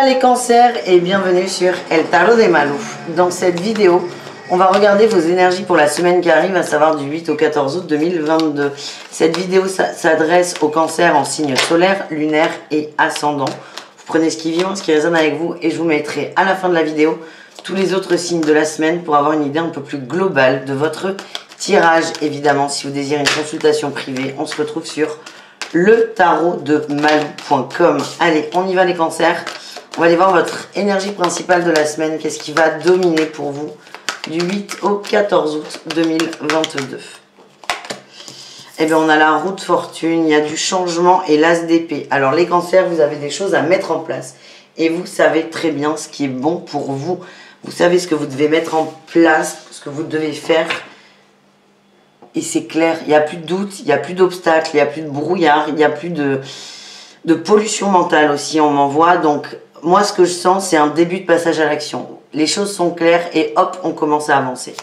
les cancers et bienvenue sur El Tarot de Malou. Dans cette vidéo, on va regarder vos énergies pour la semaine qui arrive, à savoir du 8 au 14 août 2022. Cette vidéo s'adresse aux cancers en signe solaire, lunaire et ascendant. Vous prenez ce qui vient, ce qui résonne avec vous et je vous mettrai à la fin de la vidéo tous les autres signes de la semaine pour avoir une idée un peu plus globale de votre tirage. Évidemment, si vous désirez une consultation privée, on se retrouve sur letarodemalu.com. Allez, on y va les cancers. On va aller voir votre énergie principale de la semaine. Qu'est-ce qui va dominer pour vous du 8 au 14 août 2022. Eh bien, on a la roue de fortune, il y a du changement et l'as d'épée. Alors, les cancers, vous avez des choses à mettre en place. Et vous savez très bien ce qui est bon pour vous. Vous savez ce que vous devez mettre en place, ce que vous devez faire. Et c'est clair, il n'y a plus de doute, il n'y a plus d'obstacles, il n'y a plus de brouillard, il n'y a plus de pollution mentale aussi, on m'envoie. Donc, moi, ce que je sens, c'est un début de passage à l'action. Les choses sont claires et hop, on commence à avancer.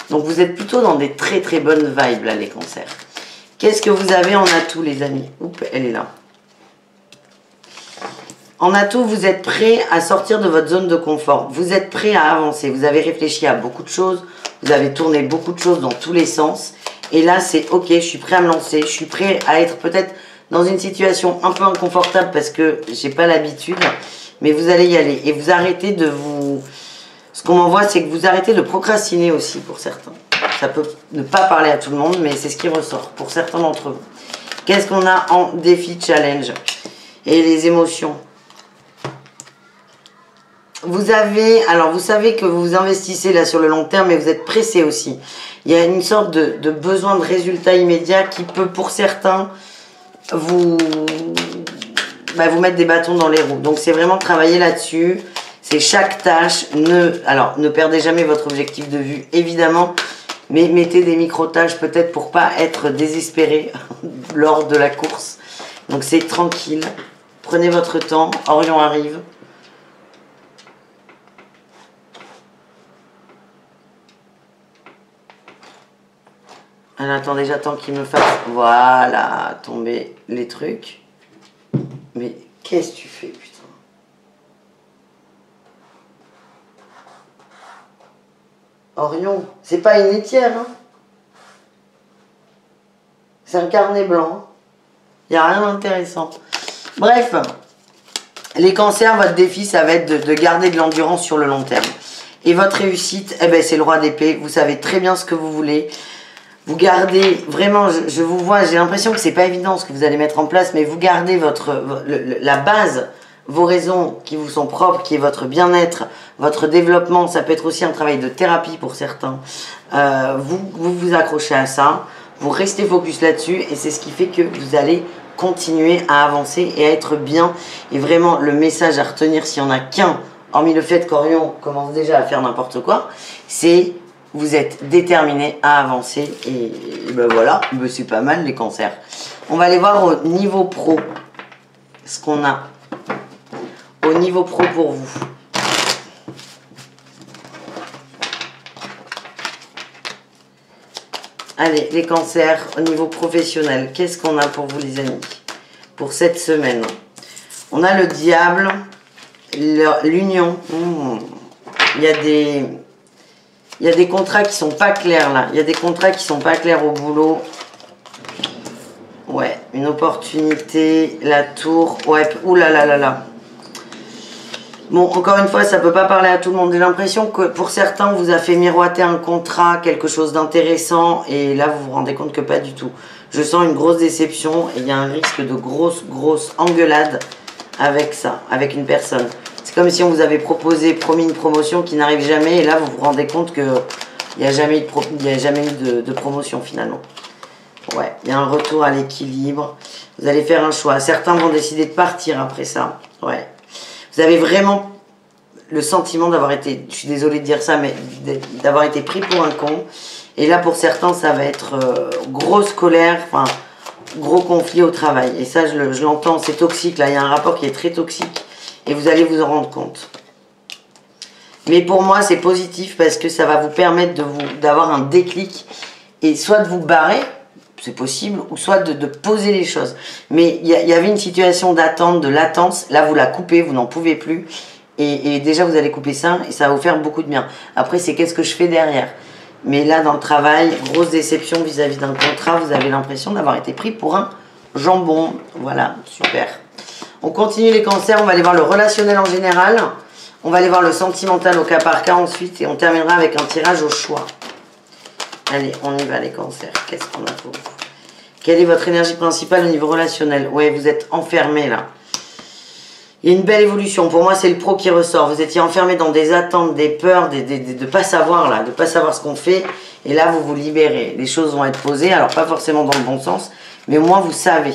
Donc, vous êtes plutôt dans des très très bonnes vibes, là, les cancers. Qu'est-ce que vous avez en atout, les amis? Oups, elle est là. En atout, vous êtes prêt à sortir de votre zone de confort. Vous êtes prêt à avancer. Vous avez réfléchi à beaucoup de choses. Vous avez tourné beaucoup de choses dans tous les sens. Et là, c'est ok, je suis prêt à me lancer. Je suis prêt à être peut-être dans une situation un peu inconfortable parce que j'ai pas l'habitude. Mais vous allez y aller. Et vous arrêtez de vous... Ce qu'on m'envoie, c'est que vous arrêtez de procrastiner aussi pour certains. Ça peut ne pas parler à tout le monde, mais c'est ce qui ressort pour certains d'entre vous. Qu'est-ce qu'on a en défi challenge? Et les émotions. Vous avez, alors vous savez que vous investissez là sur le long terme, mais vous êtes pressé aussi. Il y a une sorte de besoin de résultat immédiat qui peut pour certains vous mettre des bâtons dans les roues. Donc c'est vraiment travailler là-dessus. C'est chaque tâche. Ne perdez jamais votre objectif de vue, évidemment. Mais mettez des micro-tâches peut-être pour pas être désespéré lors de la course. Donc c'est tranquille. Prenez votre temps. Orion arrive. Alors attendez, j'attends qu'il me fasse, voilà, tomber les trucs. Mais qu'est-ce que tu fais, putain? Orion, c'est pas une litière, hein? C'est un carnet blanc. Il n'y a rien d'intéressant. Bref, les cancers, votre défi, ça va être de garder de l'endurance sur le long terme. Et votre réussite, eh ben, c'est le roi d'épée. Vous savez très bien ce que vous voulez. Vous gardez, vraiment, je vous vois, j'ai l'impression que c'est pas évident ce que vous allez mettre en place, mais vous gardez la base, vos raisons qui vous sont propres, qui est votre bien-être, votre développement. Ça peut être aussi un travail de thérapie pour certains. Vous accrochez à ça, vous restez focus là-dessus, et c'est ce qui fait que vous allez continuer à avancer et à être bien. Et vraiment, le message à retenir, s'il n'y en a qu'un, hormis le fait qu'Orion commence déjà à faire n'importe quoi, c'est... Vous êtes déterminé à avancer et ben voilà, c'est pas mal les cancers. On va aller voir au niveau pro ce qu'on a au niveau pro pour vous. Allez, les cancers au niveau professionnel, qu'est-ce qu'on a pour vous les amis pour cette semaine? On a le diable, l'union. Il y a des contrats qui sont pas clairs là. Il y a des contrats qui sont pas clairs au boulot. Ouais, une opportunité, la tour. Ouais, oulala. Bon, encore une fois, ça peut pas parler à tout le monde. J'ai l'impression que pour certains, on vous a fait miroiter un contrat, quelque chose d'intéressant. Et là, vous vous rendez compte que pas du tout. Je sens une grosse déception et il y a un risque de grosse engueulade avec ça, avec une personne. C'est comme si on vous avait promis une promotion qui n'arrive jamais. Et là, vous vous rendez compte qu'il n'y a jamais eu de promotion finalement. Ouais, il y a un retour à l'équilibre. Vous allez faire un choix. Certains vont décider de partir après ça. Ouais. Vous avez vraiment le sentiment d'avoir été, je suis désolée de dire ça, mais d'avoir été pris pour un con. Et là, pour certains, ça va être grosse colère, enfin, gros conflit au travail. Et ça, je l'entends, c'est toxique. Là, il y a un rapport qui est très toxique. Et vous allez vous en rendre compte. Mais pour moi, c'est positif parce que ça va vous permettre d'avoir un déclic et soit de vous barrer, c'est possible, ou soit de poser les choses. Mais il y avait une situation d'attente, de latence. Là, vous la coupez, vous n'en pouvez plus. Et déjà, vous allez couper ça et ça va vous faire beaucoup de bien. Après, c'est qu'est-ce que je fais derrière. Mais là, dans le travail, grosse déception vis-à-vis d'un contrat. Vous avez l'impression d'avoir été pris pour un jambon. Voilà, super. On continue les cancers. On va aller voir le relationnel en général. On va aller voir le sentimental au cas par cas ensuite. Et on terminera avec un tirage au choix. Allez, on y va les cancers. Qu'est-ce qu'on a pour vous? Quelle est votre énergie principale au niveau relationnel? Ouais, vous êtes enfermé là. Il y a une belle évolution. Pour moi, c'est le pro qui ressort. Vous étiez enfermé dans des attentes, des peurs, de ne pas savoir là, de ne pas savoir ce qu'on fait. Et là, vous vous libérez. Les choses vont être posées. Alors, pas forcément dans le bon sens, mais au moins, vous savez.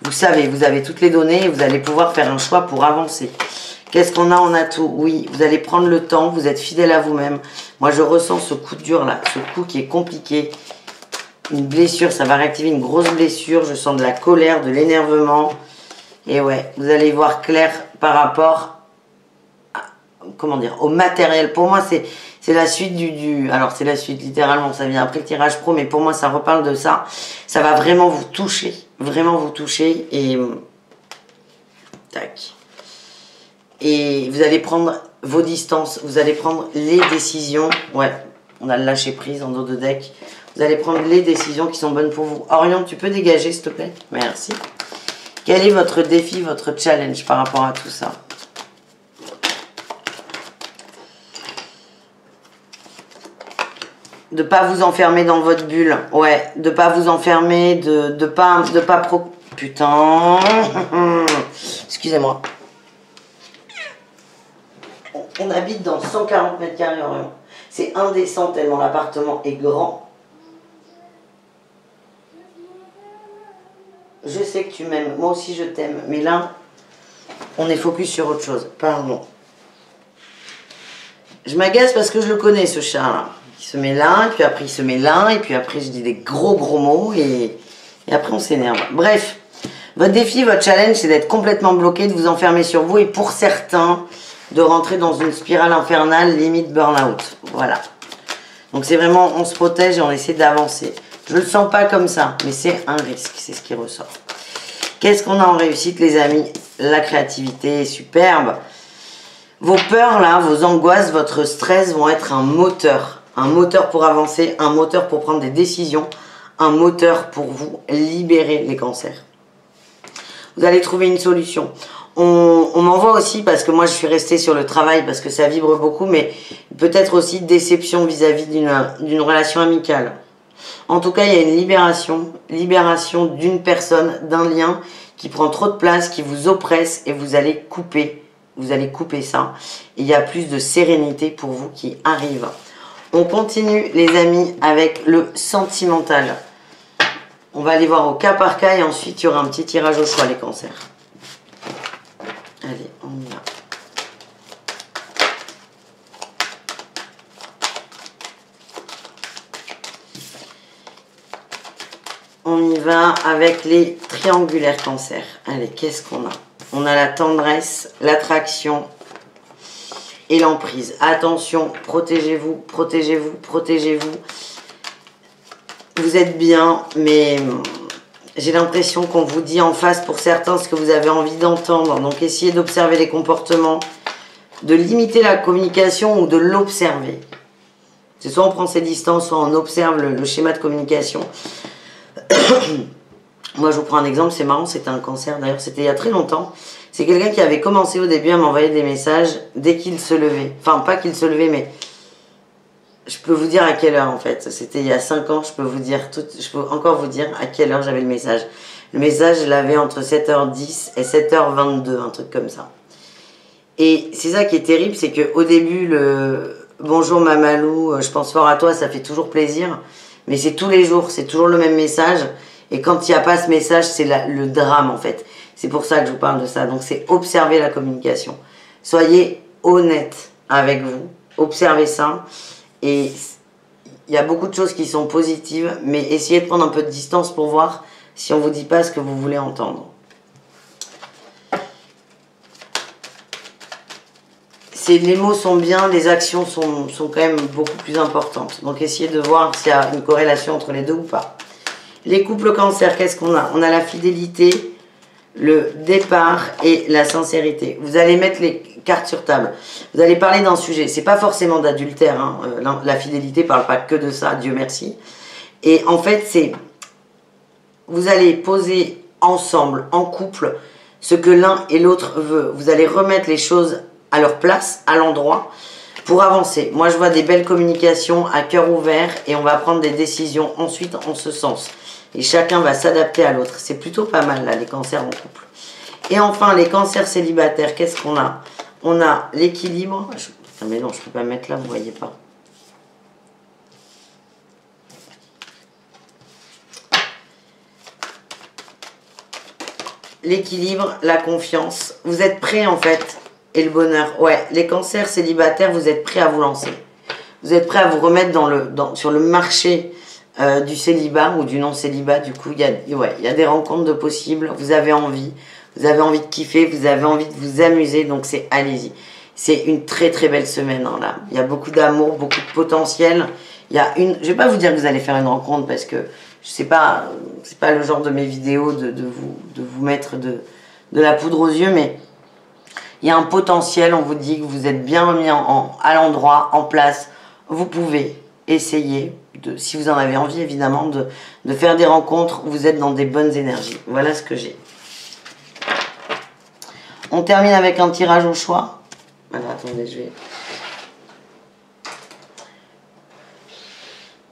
Vous savez, vous avez toutes les données et vous allez pouvoir faire un choix pour avancer. Qu'est-ce qu'on a en atout? Oui, vous allez prendre le temps, vous êtes fidèle à vous-même. Moi, je ressens ce coup dur là, ce coup qui est compliqué. Une blessure, ça va réactiver une grosse blessure. Je sens de la colère, de l'énervement. Et ouais, vous allez voir clair par rapport à, comment dire, au matériel. Pour moi, c'est la suite alors, c'est la suite, littéralement. Ça vient après le tirage pro, mais pour moi, ça reparle de ça. Ça va vraiment vous toucher. Vraiment vous toucher. Et... tac. Et vous allez prendre vos distances. Vous allez prendre les décisions. Ouais, on a le lâcher prise en dos de deck. Vous allez prendre les décisions qui sont bonnes pour vous. Orion, tu peux dégager, s'il te plaît? Merci. Quel est votre défi, votre challenge par rapport à tout ça? De ne pas vous enfermer dans votre bulle. Ouais, de ne pas vous enfermer, de pas Putain. Excusez-moi. On habite dans 140 mètres carrés, Orion. C'est indécent tellement l'appartement est grand. Je sais que tu m'aimes, moi aussi je t'aime, mais là, on est focus sur autre chose. Pardon. Je m'agace parce que je le connais, ce chat-là. Il se met là, et puis après il se met là, et puis après je dis des gros mots, et après on s'énerve. Bref, votre défi, votre challenge, c'est d'être complètement bloqué, de vous enfermer sur vous, et pour certains, de rentrer dans une spirale infernale, limite burn-out. Voilà. Donc c'est vraiment, on se protège et on essaie d'avancer. Je ne le sens pas comme ça, mais c'est un risque, c'est ce qui ressort. Qu'est-ce qu'on a en réussite, les amis? La créativité est superbe. Vos peurs, là, vos angoisses, votre stress vont être un moteur. Un moteur pour avancer, un moteur pour prendre des décisions, un moteur pour vous libérer les cancers. Vous allez trouver une solution. On m'envoie aussi, parce que moi je suis restée sur le travail, parce que ça vibre beaucoup, mais peut-être aussi déception vis-à-vis d'une relation amicale. En tout cas, il y a une libération d'une personne, d'un lien qui prend trop de place, qui vous oppresse et vous allez couper ça. Et il y a plus de sérénité pour vous qui arrive. On continue les amis avec le sentimental. On va aller voir au cas par cas et ensuite il y aura un petit tirage au choix les cancers. Allez, on y va. On y va avec les triangulaires cancers. Allez, qu'est-ce qu'on a? On a la tendresse, l'attraction et l'emprise. Attention, protégez-vous, protégez-vous, protégez-vous. Vous êtes bien, mais j'ai l'impression qu'on vous dit en face pour certains ce que vous avez envie d'entendre. Donc essayez d'observer les comportements, de limiter la communication ou de l'observer. C'est soit on prend ses distances, soit on observe le schéma de communication. Moi je vous prends un exemple, c'est marrant, c'était un cancer d'ailleurs, c'était il y a très longtemps. C'est quelqu'un qui avait commencé au début à m'envoyer des messages dès qu'il se levait. Enfin pas qu'il se levait, mais je peux vous dire à quelle heure en fait. C'était il y a 5 ans, je peux encore vous dire à quelle heure j'avais le message. Le message je l'avais entre 7h10 et 7h22, un truc comme ça. Et c'est ça qui est terrible, c'est qu'au début le bonjour Mamalou, je pense fort à toi, ça fait toujours plaisir. Mais c'est tous les jours, c'est toujours le même message. Et quand il n'y a pas ce message, c'est le drame en fait. C'est pour ça que je vous parle de ça. Donc c'est observer la communication. Soyez honnête avec vous. Observez ça. Et il y a beaucoup de choses qui sont positives. Mais essayez de prendre un peu de distance pour voir si on ne vous dit pas ce que vous voulez entendre. Les mots sont bien, les actions sont quand même beaucoup plus importantes. Donc essayez de voir s'il y a une corrélation entre les deux ou pas. Les couples cancer, qu'est-ce qu'on a? On a la fidélité, le départ et la sincérité. Vous allez mettre les cartes sur table. Vous allez parler d'un sujet. C'est pas forcément d'adultère. Hein. La fidélité parle pas que de ça, Dieu merci. Et en fait, c'est... Vous allez poser ensemble, en couple, ce que l'un et l'autre veut. Vous allez remettre les choses à leur place, à l'endroit, pour avancer. Moi, je vois des belles communications à cœur ouvert et on va prendre des décisions ensuite en ce sens. Et chacun va s'adapter à l'autre. C'est plutôt pas mal, là, les cancers en couple. Et enfin, les cancers célibataires, qu'est-ce qu'on a? On a l'équilibre. Mais non, je ne peux pas mettre là, vous ne voyez pas. L'équilibre, la confiance. Vous êtes prêts, en fait, et le bonheur. Ouais, les cancers célibataires, vous êtes prêts à vous lancer. Vous êtes prêts à vous remettre sur le marché du célibat ou du non-célibat. Du coup, il y a des rencontres de possibles. Vous avez envie de kiffer, vous avez envie de vous amuser. Donc, allez-y. C'est une très, très belle semaine, hein, là. Il y a beaucoup d'amour, beaucoup de potentiel. Je ne vais pas vous dire que vous allez faire une rencontre parce que c'est pas le genre de mes vidéos de vous mettre de la poudre aux yeux, mais il y a un potentiel. On vous dit que vous êtes bien remis à l'endroit, en place. Vous pouvez essayer, si vous en avez envie évidemment, de faire des rencontres où vous êtes dans des bonnes énergies. Voilà ce que j'ai. On termine avec un tirage au choix. Alors attendez, je vais...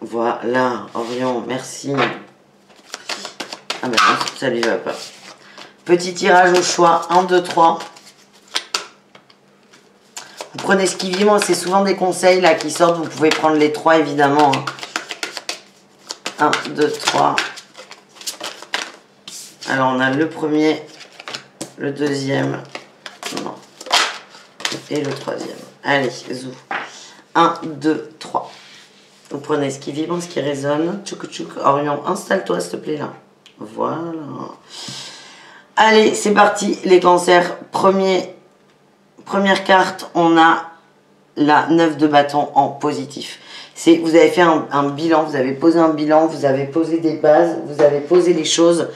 Voilà, Orion, merci. Ah ben non, ça lui va pas. Petit tirage au choix, 1, 2, 3. Vous prenez ce qui vit, moi c'est souvent des conseils là qui sortent, vous pouvez prendre les 3 évidemment. 1, 2, 3. Alors on a le premier, le deuxième, non, et le troisième. Allez, zou. 1, 2, 3. Vous prenez ce qui vibre, ce qui résonne. Tchouk tchouk. Orion, installe-toi s'il te plaît là. Voilà. Allez, c'est parti les cancers. Première carte, on a la 9 de bâton en positif. Vous avez fait un bilan, vous avez posé un bilan, vous avez posé des bases, vous avez posé les choses.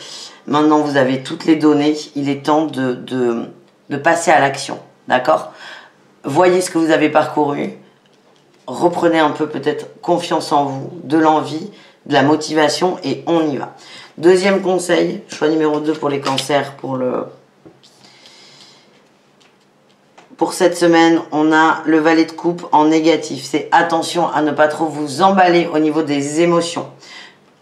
Maintenant, vous avez toutes les données. Il est temps de passer à l'action. D'accord? Voyez ce que vous avez parcouru. Reprenez un peu peut-être confiance en vous, de l'envie, de la motivation et on y va. Deuxième conseil, choix numéro 2 pour les cancers. Pour cette semaine, on a le valet de coupe en négatif. C'est attention à ne pas trop vous emballer au niveau des émotions.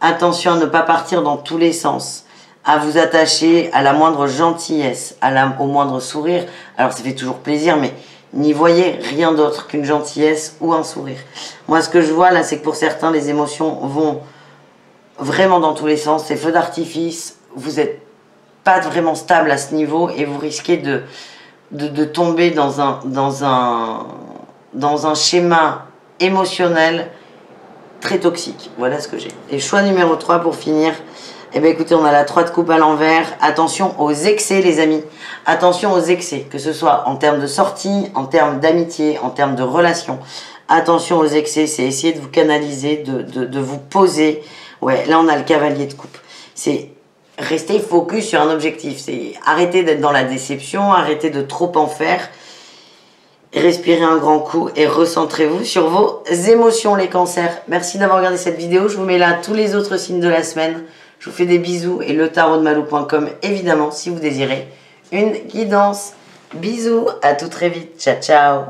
Attention à ne pas partir dans tous les sens. À vous attacher à la moindre gentillesse, au moindre sourire. Alors ça fait toujours plaisir, mais n'y voyez rien d'autre qu'une gentillesse ou un sourire. Moi, ce que je vois là, c'est que pour certains, les émotions vont vraiment dans tous les sens. C'est feu d'artifice. Vous n'êtes pas vraiment stable à ce niveau et vous risquez de tomber dans un schéma émotionnel très toxique. Voilà ce que j'ai. Et choix numéro 3 pour finir. Eh bien écoutez, on a la 3 de coupe à l'envers. Attention aux excès les amis. Attention aux excès, que ce soit en termes de sortie, en termes d'amitié, en termes de relations. Attention aux excès, c'est essayer de vous canaliser, de vous poser. Ouais, là on a le cavalier de coupe. C'est rester focus sur un objectif. C'est arrêter d'être dans la déception, arrêter de trop en faire. Respirez un grand coup et recentrez-vous sur vos émotions les cancers. Merci d'avoir regardé cette vidéo. Je vous mets là tous les autres signes de la semaine. Je vous fais des bisous et le tarotdemalou.com évidemment si vous désirez une guidance. Bisous, à tout très vite. Ciao, ciao.